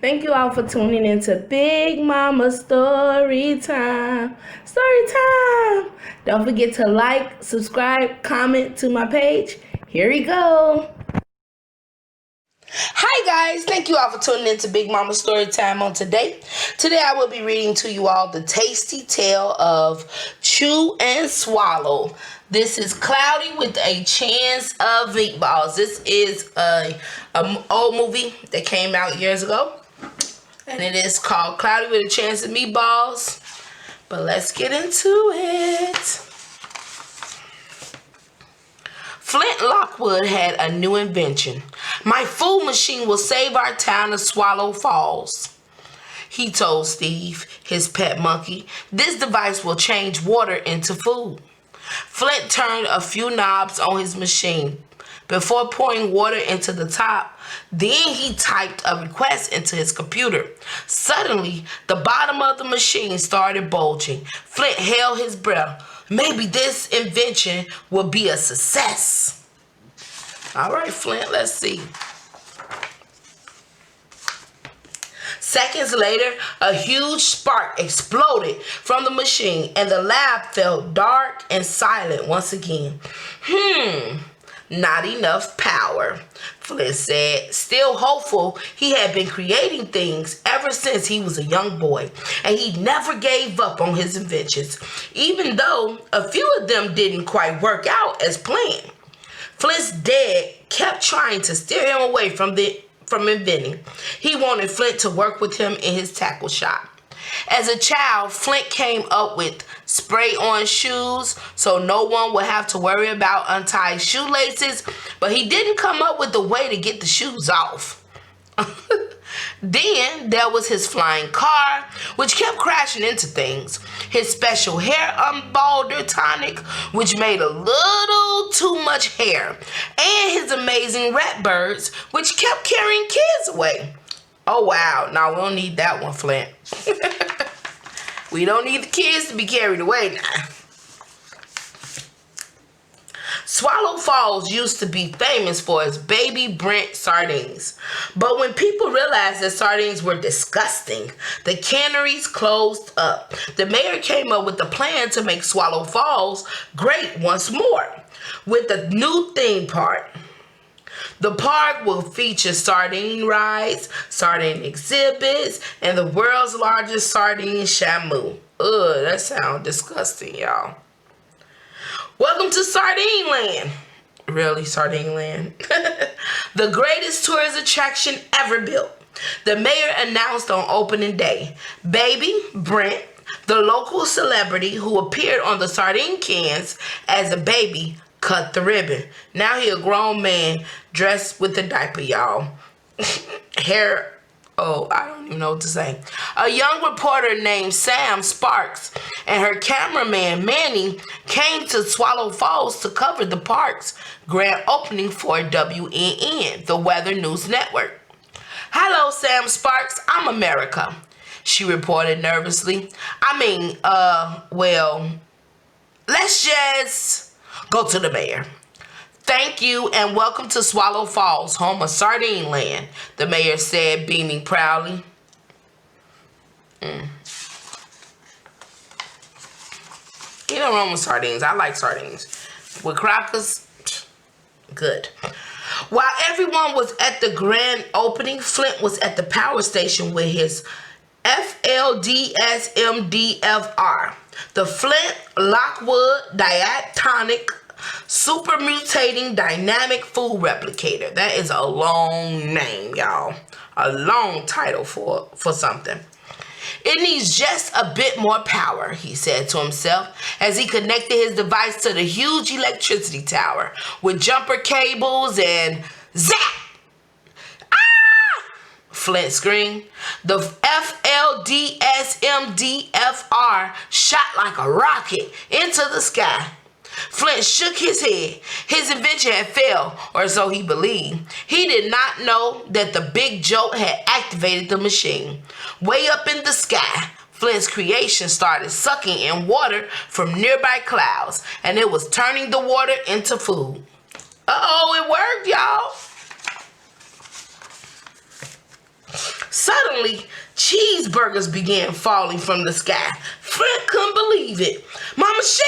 Thank you all for tuning into Big Mama Story Time. Story Time. Don't forget to like, subscribe, comment to my page. Here we go. Hi guys, thank you all for tuning in to Big Mama Story Time on today. Today I will be reading to you all the tasty tale of Chew and Swallow. This is Cloudy with a Chance of Meatballs. This is a old movie that came out years ago. And it is called Cloudy with a Chance of Meatballs. But let's get into it. Flint Lockwood had a new invention. My food machine will save our town of Swallow Falls, he told Steve, his pet monkey. This device will change water into food. Flint turned a few knobs on his machine before pouring water into the top. Then he typed a request into his computer. Suddenly, the bottom of the machine started bulging. Flint held his breath. Maybe this invention will be a success. All right, Flint, let's see. Seconds later, a huge spark exploded from the machine, and the lab felt dark and silent once again. Not enough power, Flint said. Still hopeful, he had been creating things ever since he was a young boy, and he never gave up on his inventions, even though a few of them didn't quite work out as planned. Flint's dad kept trying to steer him away from inventing. He wanted Flint to work with him in his tackle shop. As a child, Flint came up with spray-on shoes so no one would have to worry about untied shoelaces, but he didn't come up with a way to get the shoes off. Then there was his flying car, which kept crashing into things. His special hair unbalder tonic, which made a little too much hair. And his amazing rat birds, which kept carrying kids away. Oh, wow. Now, we don't need that one, Flint. We don't need the kids to be carried away now. Swallow Falls used to be famous for its baby Brent sardines. But when people realized that sardines were disgusting, the canneries closed up. The mayor came up with a plan to make Swallow Falls great once more with a new theme park. The park will feature sardine rides, sardine exhibits, and the world's largest sardine shamu. Ugh, that sounds disgusting, y'all. Welcome to Sardine Land. Really, Sardine Land? The greatest tourist attraction ever built. The mayor announced on opening day. Baby Brent, the local celebrity who appeared on the sardine cans as a baby, cut the ribbon. Now he a grown man dressed with a diaper, y'all. Hair, I don't even know what to say. A young reporter named Sam Sparks and her cameraman Manny came to Swallow Falls to cover the park's grand opening for WNN, the Weather News Network. Hello, Sam Sparks. I'm America, she reported nervously. Let's just go to the mayor. Thank you and welcome to Swallow Falls, home of Sardine Land, the mayor said, beaming proudly. You know wrong with sardines. I like sardines. With crackers, good. While everyone was at the grand opening, Flint was at the power station with his FLDSMDFR, the Flint Lockwood Diatonic Super Mutating Dynamic Food Replicator. That is a long name, y'all. A long title for something. It needs just a bit more power, he said to himself as he connected his device to the huge electricity tower with jumper cables and zap! Ah! Flint screamed. The FLDSMDFR shot like a rocket into the sky. Flint shook his head. His invention had failed, or so he believed. He did not know that the big jolt had activated the machine. Way up in the sky, Flint's creation started sucking in water from nearby clouds, and it was turning the water into food. Uh-oh, it worked, y'all. Suddenly, cheeseburgers began falling from the sky. Flint couldn't believe it. My machine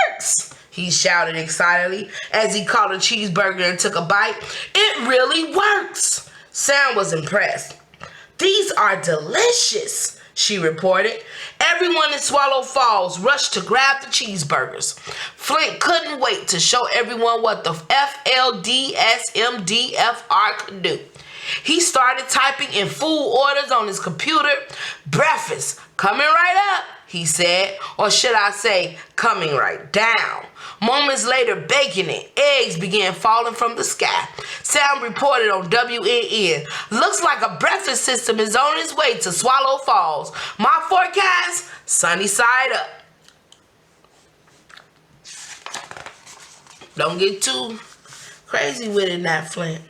works! He shouted excitedly as he caught a cheeseburger and took a bite. It really works! Sam was impressed. These are delicious, she reported. Everyone in Swallow Falls rushed to grab the cheeseburgers. Flint couldn't wait to show everyone what the FLDSMDFR could do. He started typing in food orders on his computer. Breakfast, coming right up, he said. Or should I say, coming right down. Moments later, bacon and eggs began falling from the sky. Sam reported on WNN. Looks like a breakfast system is on its way to Swallow Falls. My forecast, sunny side up. Don't get too crazy with it now, Flint.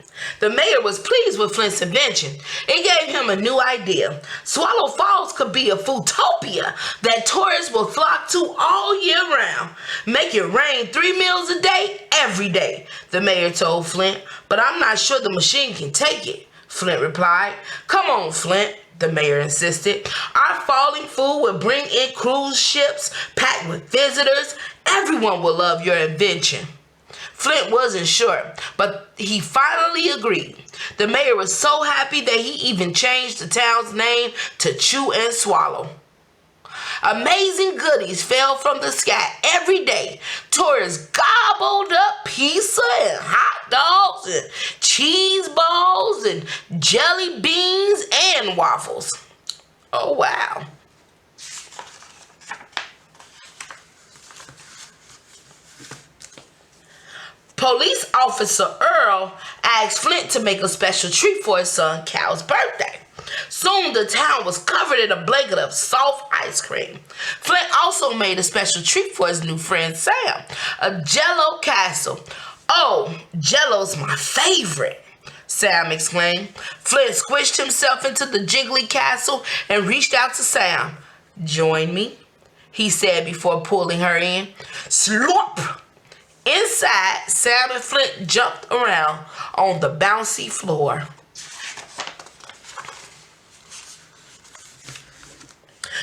The mayor was pleased with Flint's invention. It gave him a new idea. Swallow Falls could be a foodtopia that tourists will flock to all year round. Make it rain 3 meals a day, every day, the mayor told Flint. But I'm not sure the machine can take it, Flint replied. Come on, Flint, the mayor insisted. Our falling food will bring in cruise ships packed with visitors. Everyone will love your invention. Flint wasn't sure, but he finally agreed. The mayor was so happy that he even changed the town's name to Chew and Swallow. Amazing goodies fell from the sky every day. Tourists gobbled up pizza and hot dogs and cheese balls and jelly beans and waffles. Oh, wow. Police officer Earl asked Flint to make a special treat for his son Cal's birthday. Soon the town was covered in a blanket of soft ice cream. Flint also made a special treat for his new friend Sam, a Jell-O castle. Oh, Jell-O's my favorite, Sam exclaimed. Flint squished himself into the jiggly castle and reached out to Sam. Join me, he said before pulling her in. Slurp! Inside, Sam and Flint jumped around on the bouncy floor.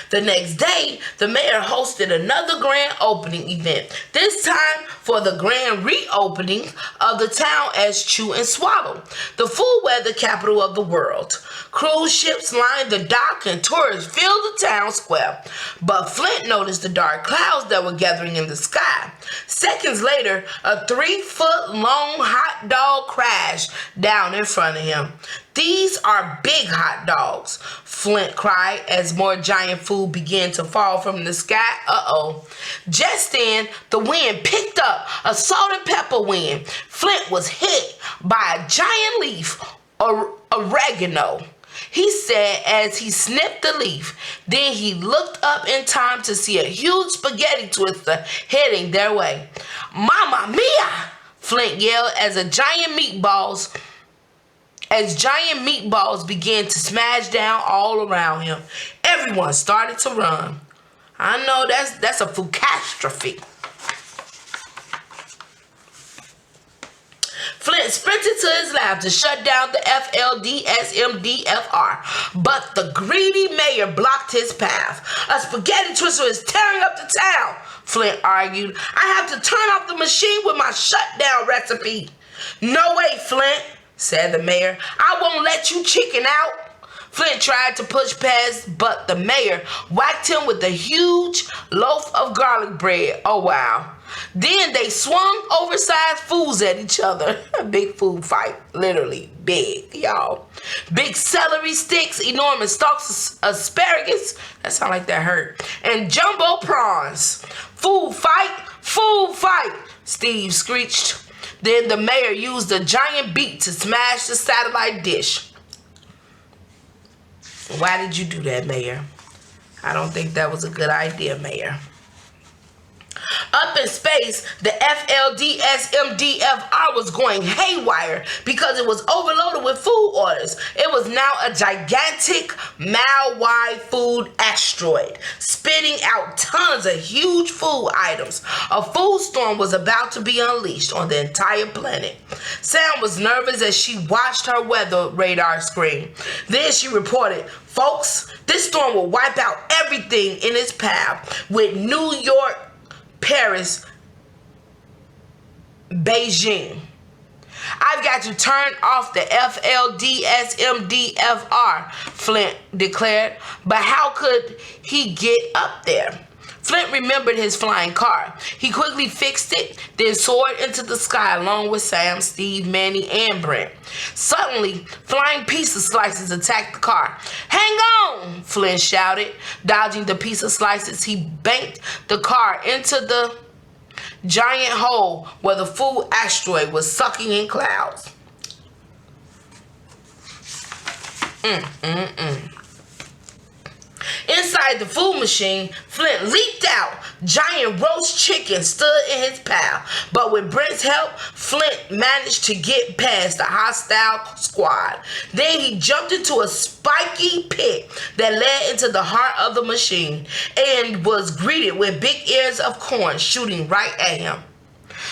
The next day, the mayor hosted another grand opening event, this time for the grand reopening of the town as Chew and Swallow, the food weather capital of the world. Cruise ships lined the dock and tourists filled the town square. But Flint noticed the dark clouds that were gathering in the sky. Seconds later, a 3-foot-long hot dog crashed down in front of him. These are big hot dogs, Flint cried as more giant food began to fall from the sky. Uh-oh. Just then, the wind picked up, a salt and pepper wind. Flint was hit by a giant leaf, oregano, he said as he snipped the leaf. Then he looked up in time to see a huge spaghetti twister heading their way. Mamma mia! Flint yelled as giant meatballs began to smash down all around him. Everyone started to run. I know that's a food catastrophe. Flint sprinted to his lab to shut down the FLDSMDFR, but the greedy mayor blocked his path. A spaghetti twister is tearing up the town, Flint argued. I have to turn off the machine with my shutdown recipe. No way, Flint, said the mayor. I won't let you chicken out. Flint tried to push past, but the mayor whacked him with a huge loaf of garlic bread. Oh, wow. Then they swung oversized foods at each other. A big food fight. Literally big, y'all. Big celery sticks, enormous stalks of asparagus. That sounds like that hurt. And jumbo prawns. Food fight, Steve screeched. Then the mayor used a giant beat to smash the satellite dish. Why did you do that, Mayor? I don't think that was a good idea, Mayor. Up in space, the FLDSMDFR was going haywire because it was overloaded with food orders. It was now a gigantic, mile-wide food asteroid, spitting out tons of huge food items. A food storm was about to be unleashed on the entire planet. Sam was nervous as she watched her weather radar screen. Then she reported, "Folks, this storm will wipe out everything in its path, with New York, Paris, Beijing. I've got to turn off the FLDSMDFR," Flint declared. But how could he get up there? Flint remembered his flying car. He quickly fixed it, then soared into the sky along with Sam, Steve, Manny, and Brent. Suddenly, flying pizza slices attacked the car. "Hang on!" Flint shouted. Dodging the pizza slices, he banked the car into the giant hole where the food asteroid was sucking in clouds. Inside the food machine, Flint leaped out. Giant roast chicken stood in his path. But with Brent's help, Flint managed to get past the hostile squad. Then he jumped into a spiky pit that led into the heart of the machine and was greeted with big ears of corn shooting right at him.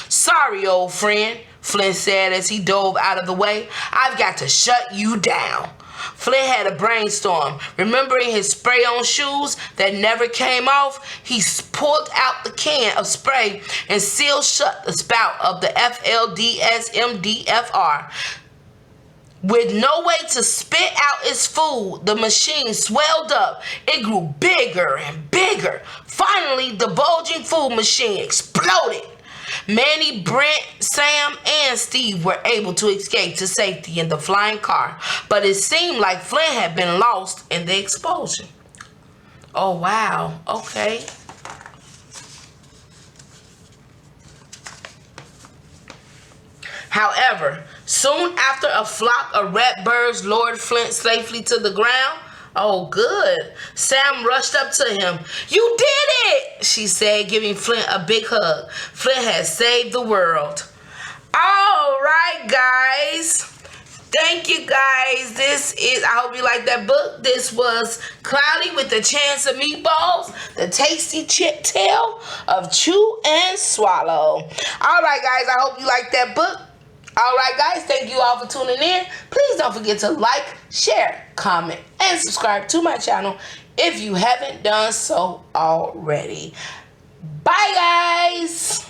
"Sorry, old friend," Flint said as he dove out of the way. "I've got to shut you down." Flint had a brainstorm. Remembering his spray-on shoes that never came off, he pulled out the can of spray and sealed shut the spout of the FLDSMDFR. With no way to spit out its food, the machine swelled up. It grew bigger and bigger. Finally, the bulging food machine exploded. Manny, Brent, Sam, and Steve were able to escape to safety in the flying car, but it seemed like Flint had been lost in the explosion. Oh, wow. Okay. However, soon after a flock of rat birds lowered Flint safely to the ground, oh, good, Sam rushed up to him. "You did it!" she said, giving Flint a big hug. Flint had saved the world. All right, guys. Thank you, guys. I hope you like that book. This was Cloudy with a Chance of Meatballs, the tasty tale of chew and swallow. All right, guys, I hope you like that book. All right, guys, thank you all for tuning in. Please don't forget to like, share, comment, and subscribe to my channel if you haven't done so already. Bye, guys.